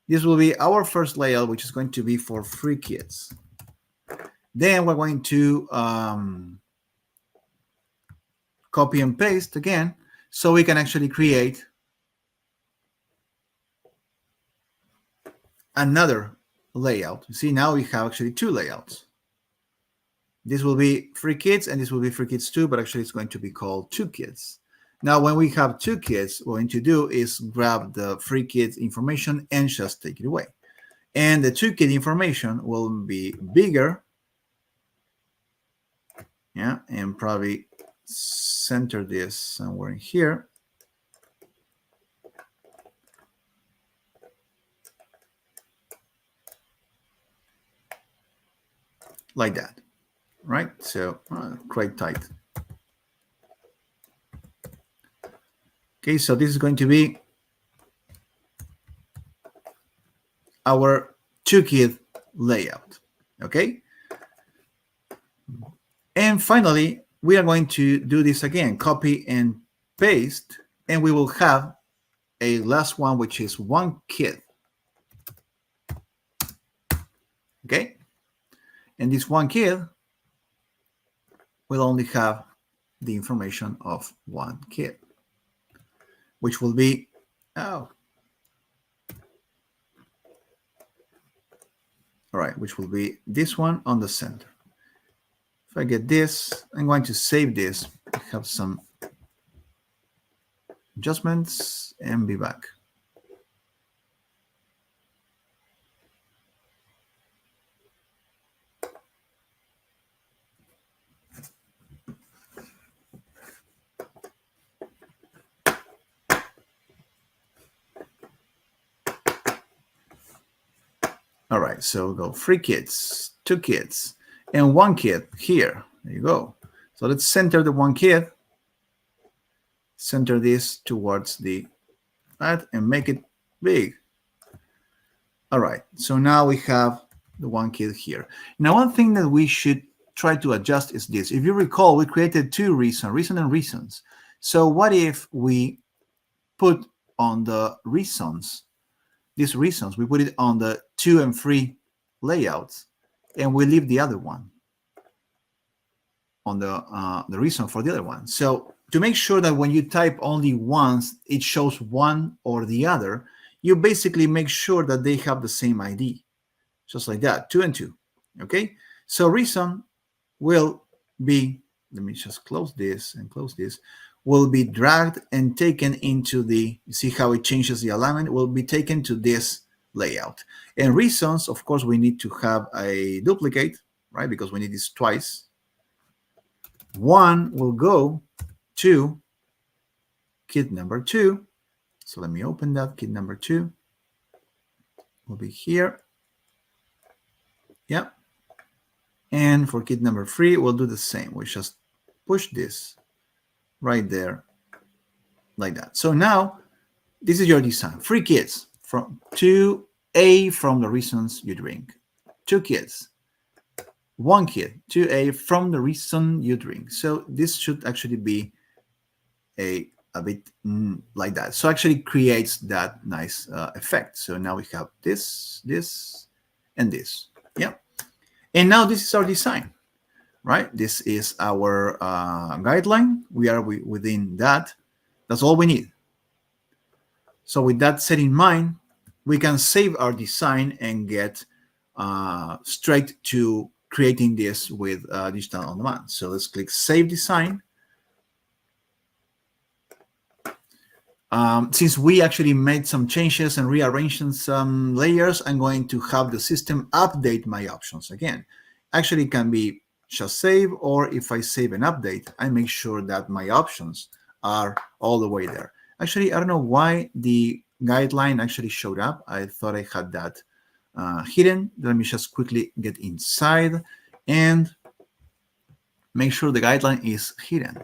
This will be our first layout, which is going to be for free kits. Then we're going to copy and paste again, so we can actually create another layout. See, now we have actually 2 layouts. This will be free kits, and this will be free kits 2, but actually it's going to be called 2 kits. Now, when we have 2 kits, what we're going to do is grab the free kit information and just take it away. And the 2 kit information will be bigger. Yeah, and probably center this somewhere in here. Like that, right? So quite tight. Okay, so this is going to be our 2 kit layout. Okay. And finally, we are going to do this again, copy and paste, and we will have a last one, which is 1 kit. Okay. And this 1 kit will only have the information of 1 kit, which will be, all right, which will be this one on the center. If I get this, I'm going to save this, have some adjustments, and be back. All right, so go 3 kids, 2 kids, and 1 kid here. There you go. So let's center the 1 kid, center this towards the that, and make it big. All right, so now we have the 1 kid here. Now, one thing that we should try to adjust is this. If you recall, we created 2 reason and reasons. So what if we put on the reasons, these reasons, we put it on the 2 and 3 layouts, and we leave the other one on the reason for the other one. So to make sure that when you type only once, it shows one or the other, you basically make sure that they have the same ID, just like that, 2 and 2. Okay, so reason will be, let me just close this and close this, will be dragged and taken into the, you see how it changes the alignment, will be taken to this layout. And reasons, of course, we need to have a duplicate, right? Because we need this twice. One will go to kid number 2. So let me open that. Kid number 2 will be here. Yeah. And for kid number 3, we'll do the same. We just push this right there like that. So now this is your design. 3 kids from 2A from the reasons you drink. 2 kids. 1 kid, 2A from the reason you drink. So this should actually be a bit like that. So actually creates that nice effect. So now we have this, and this. Yeah. And now this is our design, right? This is our guideline. We are within that. That's all we need. So with that set in mind, we can save our design and get straight to creating this with Digital on Demand. So let's click Save Design. Since we actually made some changes and rearranged some layers, I'm going to have the system update my options again. Actually, it can be just save, or if I save an update, I make sure that my options are all the way there. Actually, I don't know why the guideline actually showed up. I thought I had that hidden. Let me just quickly get inside and make sure the guideline is hidden.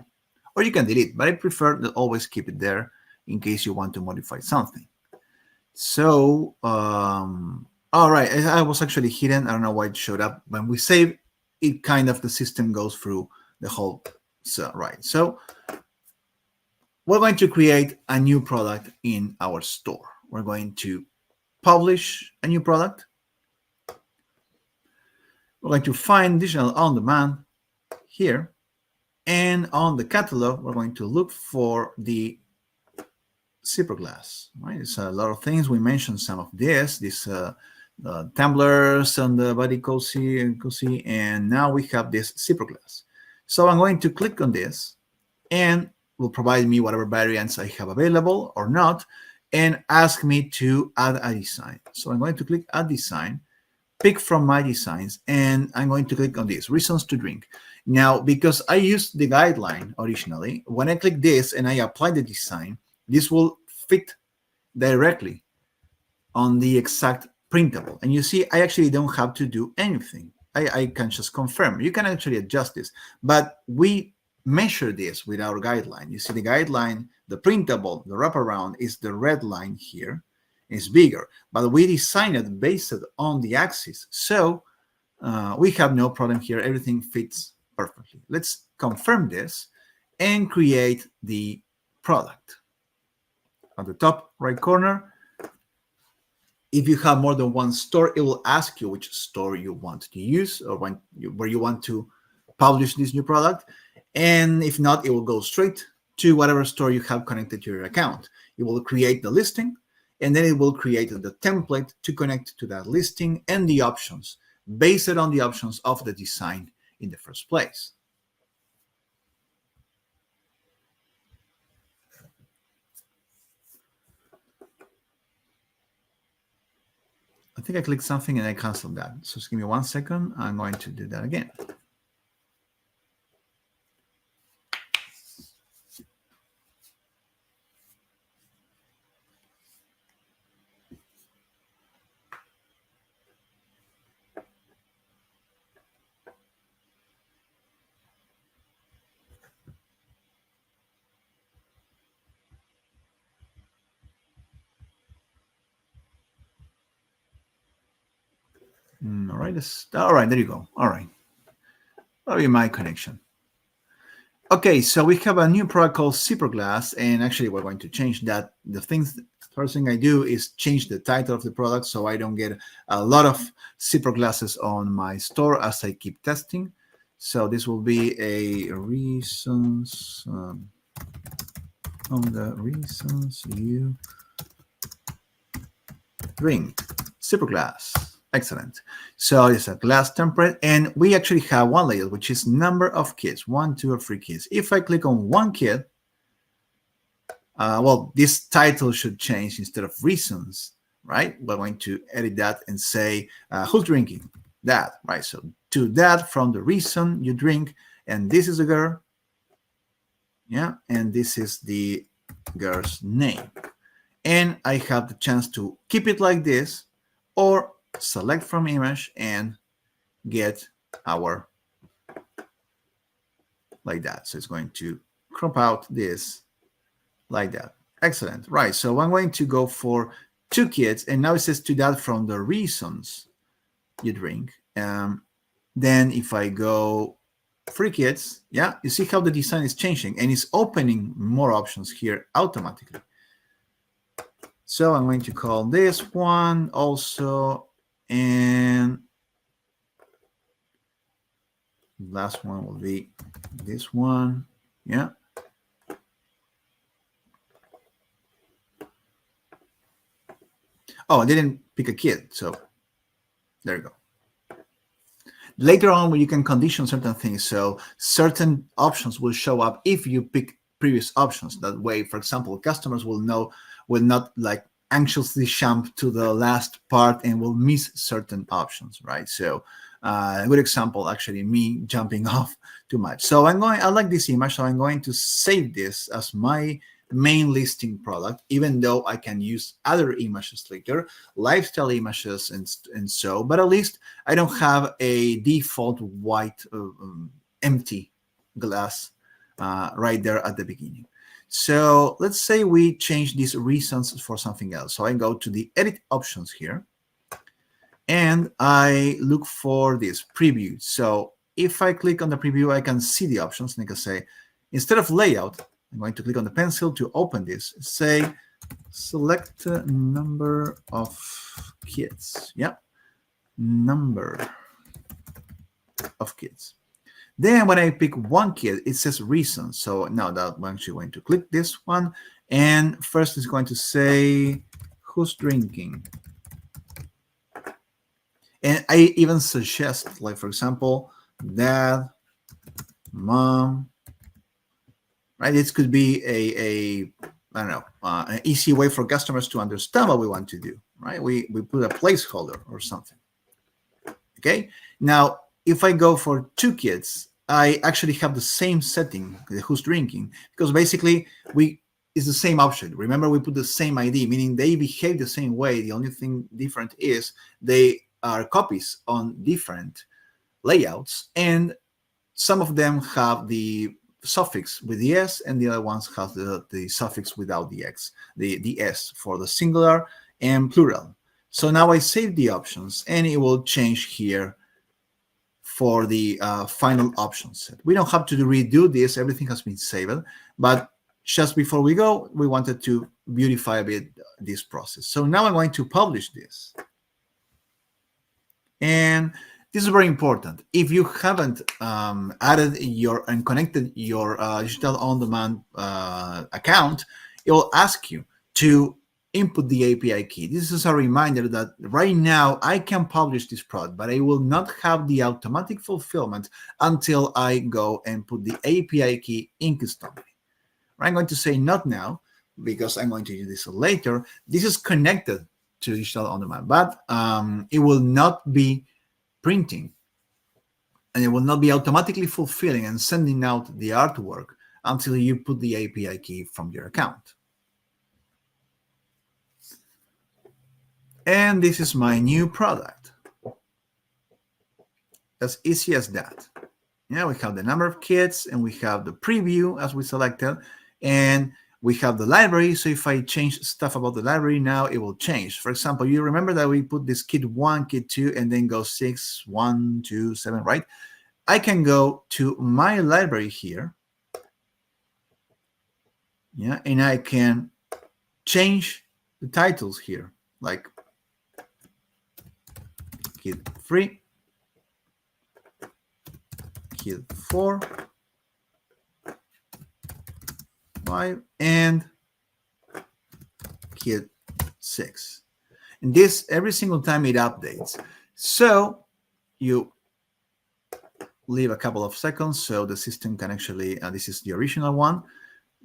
Or you can delete, but I prefer to always keep it there in case you want to modify something. So, all right, I was actually hidden. I don't know why it showed up. When we save, it kind of, the system goes through the whole, so, right. So we're going to create a new product in our store. We're going to publish a new product. We're going to find Digital on Demand here. And on the catalog, we're going to look for the zipper glass, right? It's a lot of things. We mentioned some of this tumblers and the body cozy, and now we have this zipper glass. So I'm going to click on this, and will provide me whatever variants I have available or not, and ask me to add a design. So I'm going to click Add Design, pick from my designs, and I'm going to click on this, Reasons to Drink. Now, because I used the guideline originally, when I click this and I apply the design, this will fit directly on the exact printable. And you see, I actually don't have to do anything. I can just confirm. You can actually adjust this, but we measure this with our guideline. You see the guideline, the printable, the wraparound is the red line here. It's bigger, but we designed it based on the axis. So we have no problem here. Everything fits perfectly. Let's confirm this and create the product. At the top right corner, if you have more than one store, it will ask you which store you want to use or where you want to publish this new product. And if not, it will go straight to whatever store you have connected to your account. It will create the listing, and then it will create the template to connect to that listing and the options based on the options of the design in the first place. I think I clicked something and I canceled that. So just give me 1 second. I'm going to do that again. All right, all right, there you go. All right, probably my connection. Okay, so we have a new product called Glass, and actually we're going to change that. The first thing I do is change the title of the product so I don't get a lot of glasses on my store as I keep testing. So this will be a reasons on the reasons you drink Glass. Excellent. So it's a glass template, and we actually have one layer, which is number of kids, 1, 2, or 3 kids. If I click on one kid, well, this title should change instead of reasons, right? We're going to edit that and say, who's drinking? Dad, right? So to dad from the reason you drink, and this is a girl, yeah, and this is the girl's name. And I have the chance to keep it like this, or select from image and get our like that. So it's going to crop out this like that. Excellent. Right. So I'm going to go for 2 kids, and now it says to that from the reasons you drink. Then if I go 3 kids, yeah, you see how the design is changing, and it's opening more options here automatically. So I'm going to call this one also, and last one will be this one. Yeah. Oh, I didn't pick a kid, so there you go. Later on, you can condition certain things, so certain options will show up if you pick previous options. That way, for example, customers will not like anxiously jump to the last part and will miss certain options, right? So a good example, actually, me jumping off too much. So I like this image, so I'm going to save this as my main listing product, even though I can use other images later, lifestyle images and so, but at least I don't have a default white empty glass right there at the beginning. So let's say we change these reasons for something else. So I go to the edit options here, and I look for this preview. So if I click on the preview, I can see the options. And I can say, instead of layout, I'm going to click on the pencil to open this. Say, select number of kids. Yeah, number of kids. Then when I pick one kid, it says reason. So now that I'm actually going to click this one. And first it's going to say, who's drinking? And I even suggest, like, for example, dad, mom, right? This could be I don't know, an easy way for customers to understand what we want to do, right? We put a placeholder or something. Okay. Now, if I go for 2 kids, I actually have the same setting, who's drinking, because basically it's the same option. Remember, we put the same ID, meaning they behave the same way. The only thing different is they are copies on different layouts, and some of them have the suffix with the S, and the other ones have the suffix without the X, the S for the singular and plural. So now I save the options, and it will change here for the final option set. We don't have to redo this. Everything has been saved. But just before we go, we wanted to beautify a bit this process. So now I'm going to publish this. And this is very important. If you haven't added and connected your digital on-demand account, it will ask you to input the API key. This is a reminder that right now I can publish this product, but I will not have the automatic fulfillment until I go and put the API key in Customily. I'm going to say not now, because I'm going to use this later. This is connected to digital on-demand, but it will not be printing, and it will not be automatically fulfilling and sending out the artwork until you put the API key from your account. And this is my new product. As easy as that. Yeah, we have the number of kids, and we have the preview as we selected, and we have the library. So if I change stuff about the library now, it will change. For example, you remember that we put this kid 1, kid 2, and then go 6, 1, 2, 7, right? I can go to my library here. Yeah, and I can change the titles here, like kid 3, kid 4, 5, and kid 6. And this, every single time it updates. So you leave a couple of seconds so the system can actually, this is the original one,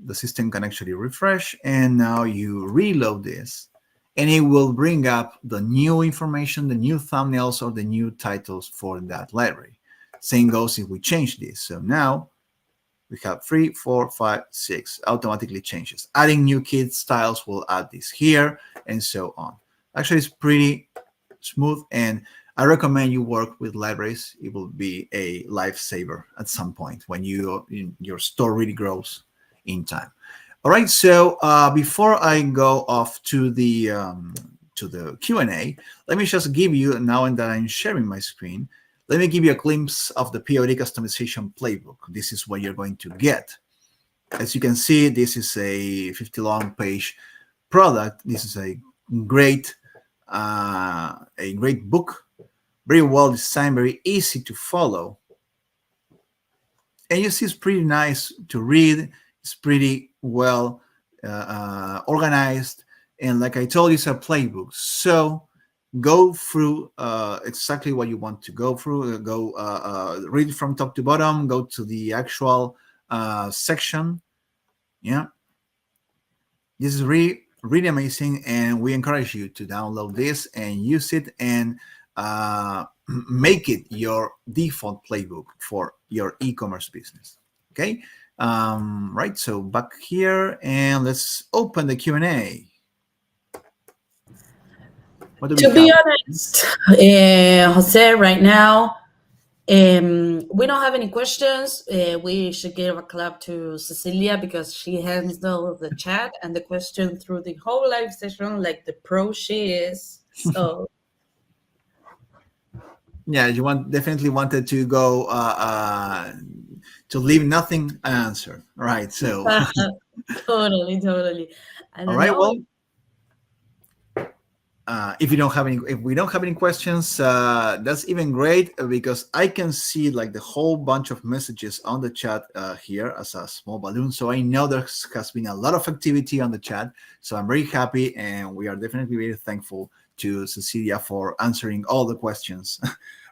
the system can actually refresh, and now you reload this and it will bring up the new information, the new thumbnails, or the new titles for that library. Same goes if we change this. So now we have 3, 4, 5, 6, automatically changes. Adding new kid styles will add this here, and so on. Actually, it's pretty smooth, and I recommend you work with libraries. It will be a lifesaver at some point when your store really grows in time. All right, so before I go off to the Q&A, let me just give you, now that I'm sharing my screen, let me give you a glimpse of the POD Customization Playbook. This is what you're going to get. As you can see, this is a 50-long page product. This is a great book, very well designed, very easy to follow. And you see it's pretty nice to read. It's pretty well organized. And like I told you, it's a playbook. So go through exactly what you want to go through. Go read from top to bottom. Go to the actual section. Yeah, this is really, really amazing, and we encourage you to download this and use it and make it your default playbook for your e-commerce business. Okay, right. So back here, and let's open the Q&A. To be honest, Jose, right now, we don't have any questions. We should give a clap to Cecilia because she handled the chat and the question through the whole live session like the pro she is. So yeah, you definitely wanted to go to leave nothing unanswered, right? So totally. I don't all right, know. well, if we don't have any questions, that's even great because I can see like the whole bunch of messages on the chat here as a small balloon. So I know there has been a lot of activity on the chat. So I'm very happy, and we are definitely very thankful to Cecilia for answering all the questions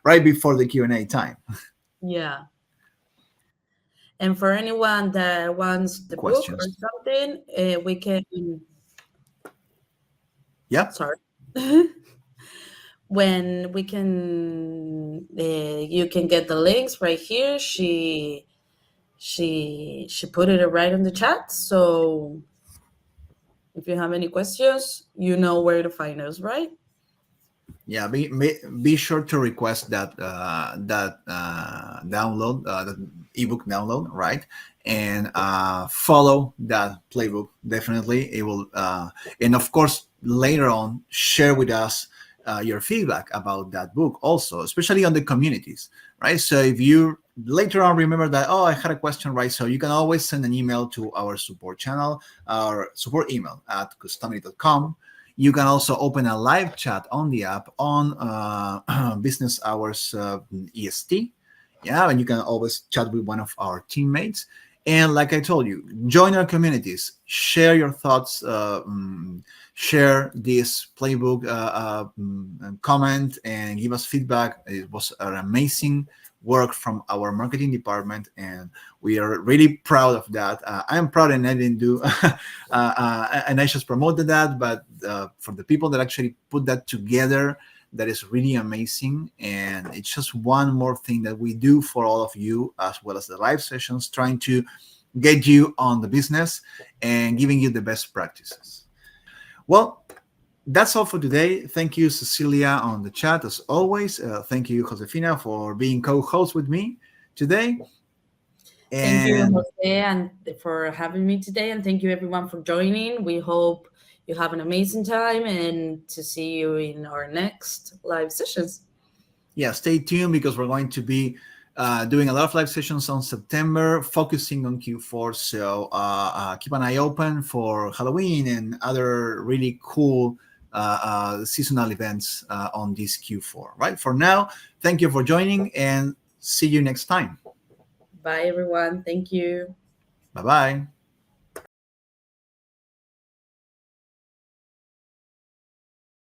right before the Q&A time. Yeah. And for anyone that wants the book or something, we can. Yeah. Sorry. When we can, you can get the links right here. She put it right in the chat. So if you have any questions, you know where to find us, right? Yeah, be sure to request that download, that ebook download, right? And follow that playbook. Definitely, it will. And of course, later on, share with us your feedback about that book, also, especially on the communities, right? So if you later on remember that, oh, I had a question, right? So you can always send an email to our support channel, our support email at customily.com. You can also open a live chat on the app on business hours EST. Yeah, and you can always chat with one of our teammates. And like I told you, join our communities, share your thoughts, share this playbook, comment, and give us feedback. It was an amazing work from our marketing department, and we are really proud of that. I'm proud, and I didn't do, and I just promoted that, but for the people that actually put that together, that is really amazing. And it's just one more thing that we do for all of you, as well as the live sessions, trying to get you on the business and giving you the best practices. Well, that's all for today. Thank you, Cecilia, on the chat, as always. Thank you, Josefina, for being co-host with me today. Thank you, And Jose, and for having me today, and thank you everyone for joining. We hope you have an amazing time, and to see you in our next live sessions. yeah, stay tuned because we're going to be doing a lot of live sessions on September, focusing on Q4. So keep an eye open for Halloween and other really cool seasonal events on this Q4. Right. For now, thank you for joining and see you next time. Bye, everyone. Thank you. Bye bye.